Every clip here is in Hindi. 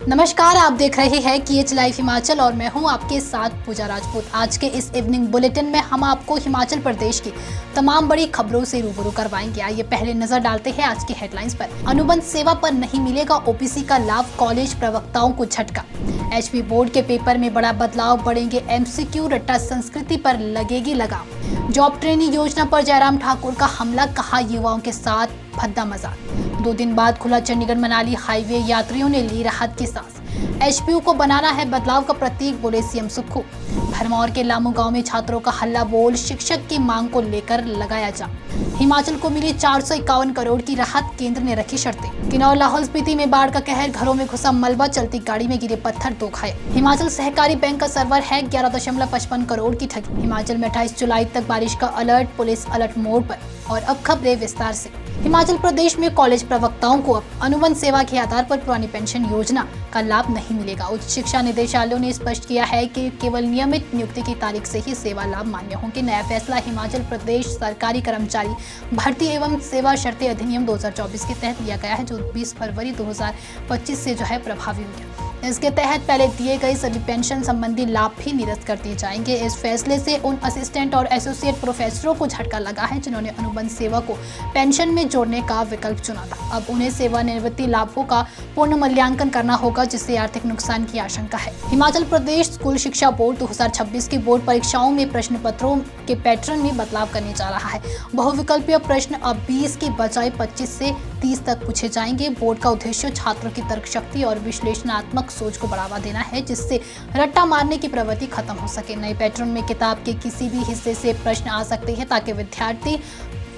नमस्कार, आप देख रहे हैं KH लाइव हिमाचल और मैं हूं आपके साथ पूजा राजपूत। आज के इस इवनिंग बुलेटिन में हम आपको हिमाचल प्रदेश की तमाम बड़ी खबरों से रूबरू करवाएंगे। आइए पहले नजर डालते हैं आज की हेडलाइंस पर। अनुबंध सेवा पर नहीं मिलेगा OBC का लाभ, कॉलेज प्रवक्ताओं को झटका। HP बोर्ड के पेपर में बड़ा बदलाव, बढ़ेंगे MCQ, रट्टा संस्कृति पर लगेगी लगाम। जॉब ट्रेनिंग योजना पर जयराम ठाकुर का हमला, कहा युवाओं के साथ भद्दा मजाक। 2 दिन बाद खुला चंडीगढ़ मनाली हाईवे, यात्रियों ने ली राहत की सांस। HPU को बनाना है बदलाव का प्रतीक, बोले CM सुक्खू। भरमौर के लामू गांव में छात्रों का हल्ला बोल, शिक्षक की मांग को लेकर लगाया जाम। हिमाचल को मिली 451 करोड़ की राहत, केंद्र ने रखी शर्तें। किन्नौर लाहौल स्पीति में बाढ़ का कहर, घरों में घुसा मलबा, चलती गाड़ी में गिरे पत्थर, 2 घायल। हिमाचल सहकारी बैंक का सर्वर है, 11.55 करोड़ की ठगी। हिमाचल में 28 जुलाई तक बारिश का अलर्ट, पुलिस अलर्ट मोड पर। और अब खबरें विस्तार से। हिमाचल प्रदेश में कॉलेज प्रवक्ताओं को अब अनुबंध सेवा के आधार पर पुरानी पेंशन योजना का लाभ नहीं मिलेगा। उच्च शिक्षा निदेशालय ने स्पष्ट किया है कि केवल नियमित नियुक्ति की तारीख से ही सेवा लाभ मान्य होंगे। नया फैसला हिमाचल प्रदेश सरकारी कर्मचारी भर्ती एवं सेवा शर्तें अधिनियम 2024 के तहत लिया गया है, जो 20 फरवरी 2025 से प्रभावी हो गया। इसके तहत पहले दिए गए सभी पेंशन संबंधी लाभ भी निरस्त कर दिए जाएंगे। इस फैसले से उन असिस्टेंट और एसोसिएट प्रोफेसरों को झटका लगा है जिन्होंने अनुबंध सेवा को पेंशन में जोड़ने का विकल्प चुना था। अब उन्हें सेवानिवृत्ति लाभों का पूर्ण मूल्यांकन करना होगा, जिससे आर्थिक नुकसान की आशंका है। हिमाचल प्रदेश स्कूल शिक्षा बोर्ड 2026 की बोर्ड परीक्षाओं में प्रश्न पत्रों के पैटर्न में बदलाव करने जा रहा है। बहुविकल्पीय प्रश्न अब 20 की बजाय 25 से 30 तक पूछे जाएंगे। बोर्ड का उद्देश्य छात्रों की तर्क शक्ति और विश्लेषणात्मक सोच को बढ़ावा देना है, जिससे रट्टा मारने की प्रवृत्ति खत्म हो सके। नए पैटर्न में किताब के किसी भी हिस्से से प्रश्न आ सकते हैं ताकि विद्यार्थी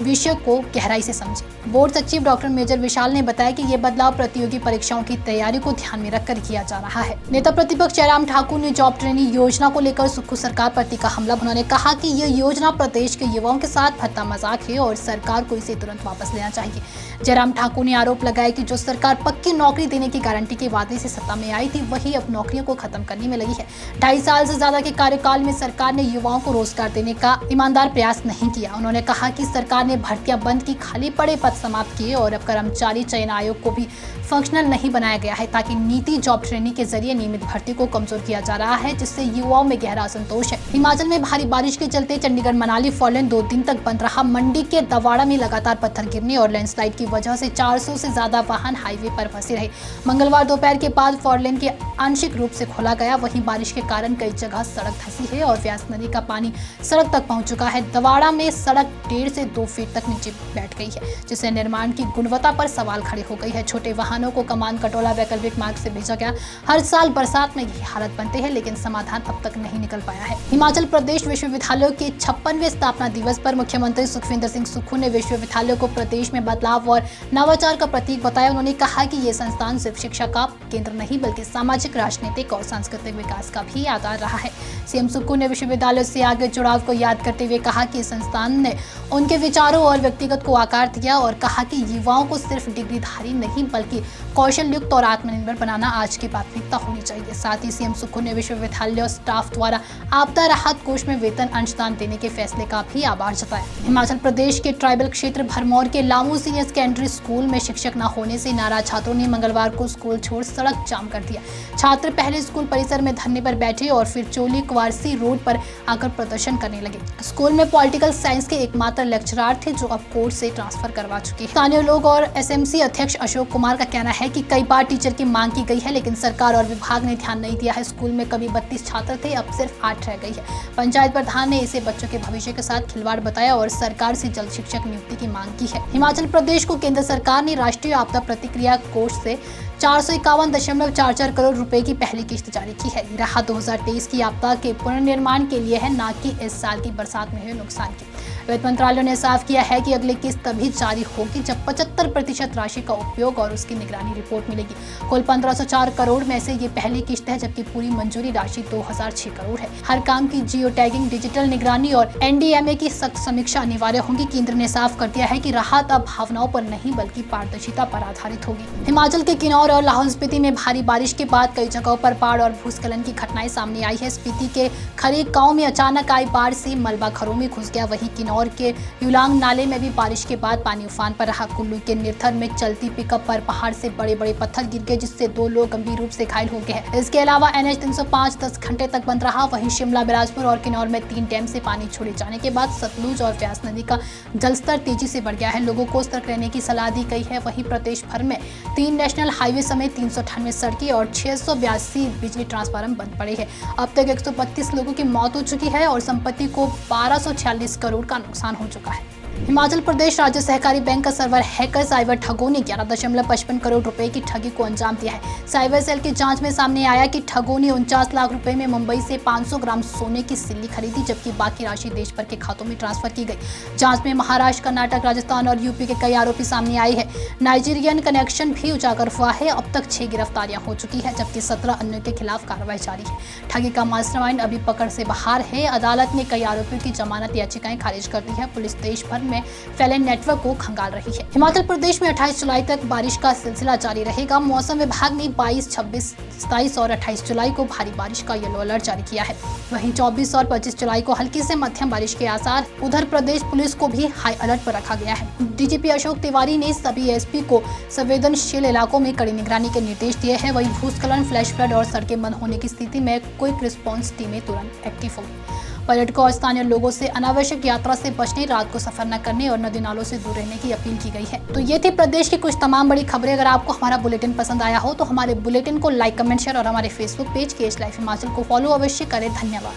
विषय को गहराई से समझे। बोर्ड सचिव डॉक्टर मेजर विशाल ने बताया कि ये बदलाव प्रतियोगी परीक्षाओं की तैयारी को ध्यान में रखकर किया जा रहा है। नेता प्रतिपक्ष जयराम ठाकुर ने जॉब ट्रेनिंग योजना को लेकर सुक्खू सरकार पर तीखा हमला। उन्होंने कहा कि ये योजना प्रदेश के युवाओं के साथ भद्दा मजाक है और सरकार को इसे तुरंत वापस लेना चाहिए। जयराम ठाकुर ने आरोप लगाया कि जो सरकार पक्की नौकरी देने की गारंटी के वादे से सत्ता में आई थी, वही अब नौकरियों को खत्म करने में लगी है। 2.5 साल से ज्यादा के कार्यकाल में सरकार ने युवाओं को रोजगार देने का ईमानदार प्रयास नहीं किया। उन्होंने कहा कि सरकार ने भर्तियां बंद की, खाली पड़े पद समाप्त किए और अब कर्मचारी चयन आयोग को भी फंक्शनल नहीं बनाया गया है, ताकि नीति जॉब ट्रेनिंग के जरिए नियमित भर्ती को कमजोर किया जा रहा है, जिससे युवाओं में गहरा असंतोष है। हिमाचल में भारी बारिश के चलते चंडीगढ़ मनाली फोरलेन 2 दिन तक बंद रहा। मंडी के दवाड़ा में लगातार पत्थर गिरने और लैंडस्लाइड की वजह से 400 से ज्यादा वाहन हाईवे पर फंसे रहे। मंगलवार दोपहर के बाद फोरलेन के आंशिक रूप से खोला गया। वहीं बारिश के कारण कई जगह सड़क धंसी है और व्यास नदी का पानी सड़क तक पहुंच चुका है। दवाड़ा में सड़क 1.5 से 2 फीट तक नीचे बैठ गई है, जिससे निर्माण की गुणवत्ता पर सवाल खड़े हो गई है। छोटे वाहनों को कमान कटोला वैकल्पिक मार्ग से भेजा गया। हर साल बरसात में यही हालत बनते हैं, लेकिन समाधान अब तक नहीं निकल पाया है। हिमाचल प्रदेश विश्वविद्यालय के 56वें स्थापना दिवस पर मुख्यमंत्री सुखविंदर सिंह सुक्खू ने विश्वविद्यालय को प्रदेश में बदलाव और नवाचार का प्रतीक बताया। उन्होंने कहा कि ये संस्थान सिर्फ शिक्षा का केंद्र नहीं, बल्कि सामाजिक, राजनीतिक और सांस्कृतिक विकास का भी आधार रहा है। CM सुक्खू ने विश्वविद्यालय से आगे जुड़ाव को याद करते हुए कहा कि संस्थान ने उनके विचारों और व्यक्तिगत को आकार दिया और कहा कि युवाओं को सिर्फ डिग्रीधारी नहीं, बल्कि कौशल युक्त और आत्मनिर्भर बनाना आज की प्राथमिकता होनी चाहिए। साथ ही CM सुक्खू ने विश्वविद्यालय स्टाफ द्वारा आपदा राहत कोष में वेतन अंशदान देने के फैसले का भी आभार जताया। हिमाचल प्रदेश के ट्राइबल क्षेत्र भरमौर के लामू सीनियर सेकेंडरी स्कूल में शिक्षक न होने से नाराज छात्रों ने मंगलवार को स्कूल छोड़ सड़क जाम कर दिया। छात्र पहले स्कूल परिसर में धरने पर बैठे और फिर चोली कुवारसी रोड पर आकर प्रदर्शन करने लगे। स्कूल में पॉलिटिकल साइंस के एकमात्र लेक्चरर थे, जो अब कोर्स से ट्रांसफर करवा चुके हैं। स्थानीय लोग और SMC अध्यक्ष अशोक कुमार का कहना है कि कई बार टीचर की मांग की गई है, लेकिन सरकार और विभाग ने ध्यान नहीं दिया है। स्कूल में कभी 32 छात्र थे, अब सिर्फ 8 रह गई है। पंचायत प्रधान ने इसे बच्चों के भविष्य के साथ खिलवाड़ बताया और सरकार से जल्द शिक्षक नियुक्ति की मांग की है। हिमाचल प्रदेश को केंद्र सरकार ने राष्ट्रीय आपदा प्रतिक्रिया कोष से 451.44 करोड़ रुपए की पहली किस्त जारी की है। राहत 2023 की आपदा के पुनर्निर्माण के लिए है, न कि इस साल की बरसात में हुए नुकसान की। वित्त मंत्रालय ने साफ किया है कि अगली किस्त तभी जारी होगी जब 75% राशि का उपयोग और उसकी निगरानी रिपोर्ट मिलेगी। कुल 1504 करोड़ में से ये पहली किस्त है, जबकि पूरी मंजूरी राशि 2006 करोड़ है। हर काम की जियो टैगिंग, डिजिटल निगरानी और NDMA की सख्त समीक्षा अनिवार्य होगी। केंद्र ने साफ कर दिया है कि राहत अब भावनाओं पर नहीं, बल्कि पारदर्शिता पर आधारित होगी। हिमाचल के किन्नौर और लाहौल स्पीति में भारी बारिश के बाद कई जगहों पर बाढ़ और भूस्खलन की घटनाएं सामने आई है। स्पीति के खरीक गांव में अचानक आई बाढ़ से मलबा घरों में घुस गया। वहीं किन्नौर सिरमौर के युलांग नाले में भी बारिश के बाद पानी उफान पर रहा। कुल्लू के निरथर में चलती पिकअप पर पहाड़ से बड़े बड़े पत्थर गिर गए, जिससे 2 लोग गंभीर रूप से घायल हो गए हैं। इसके अलावा NH 305 10 घंटे तक बंद रहा। वहीं शिमला, बिलासपुर और किन्नौर में 3 डैम से पानी छोड़े जाने के बाद सतलुज और व्यास नदी का जलस्तर तेजी से बढ़ गया है। लोगों को सतर्क रहने की सलाह दी गई है। वहीं प्रदेश भर में 3 नेशनल हाईवे समेत 398 सड़कें और 682 बिजली ट्रांसफार्मर बंद पड़े हैं। अब तक 132 लोगों की मौत हो चुकी है और संपत्ति को 1246 करोड़ का नुकसान हो चुका है। हिमाचल प्रदेश राज्य सहकारी बैंक का सर्वर हैकर साइबर ठगों ने 11.55 करोड़ रुपए की ठगी को अंजाम दिया है। साइबर सेल की जांच में सामने आया कि ठगों ने 49 लाख रुपए में मुंबई से 500 ग्राम सोने की सिल्ली खरीदी, जबकि बाकी राशि देश भर के खातों में ट्रांसफर की गई। जांच में महाराष्ट्र, कर्नाटक, राजस्थान और यूपी के कई आरोपी सामने आए हैं। नाइजीरियन कनेक्शन भी उजागर हुआ है। अब तक 6 गिरफ्तारियां हो चुकी है, जबकि 17 अन्यों के खिलाफ कार्रवाई जारी है। ठगी का मास्टरमाइंड अभी पकड़ से बाहर है। अदालत ने कई आरोपियों की जमानत याचिकाएं खारिज कर दी है। पुलिस देश भर में फैले नेटवर्क को खंगाल रही है। हिमाचल प्रदेश में 28 जुलाई तक बारिश का सिलसिला जारी रहेगा। मौसम विभाग ने 22, 26, 27 और 28 जुलाई को भारी बारिश का येलो अलर्ट जारी किया है। वहीं 24 और 25 जुलाई को हल्की से मध्यम बारिश के आसार। उधर प्रदेश पुलिस को भी हाई अलर्ट पर रखा गया है। DGP अशोक तिवारी ने सभी ASP को संवेदनशील इलाकों में कड़ी निगरानी के निर्देश दिए हैं। वहीं भूस्खलन, फ्लैश फ्लड और सड़कें बंद होने की स्थिति में क्विक रिस्पॉन्स टीमें तुरंत एक्टिव होंगी। पर्यटकों और स्थानीय लोगों से अनावश्यक यात्रा से बचने, रात को सफर न करने और नदी नालों से दूर रहने की अपील की गई है। तो ये थी प्रदेश की कुछ तमाम बड़ी खबरें। अगर आपको हमारा बुलेटिन पसंद आया हो तो हमारे बुलेटिन को लाइक, कमेंट, शेयर और हमारे Facebook page KH live Himachal को फॉलो अवश्य करें। धन्यवाद।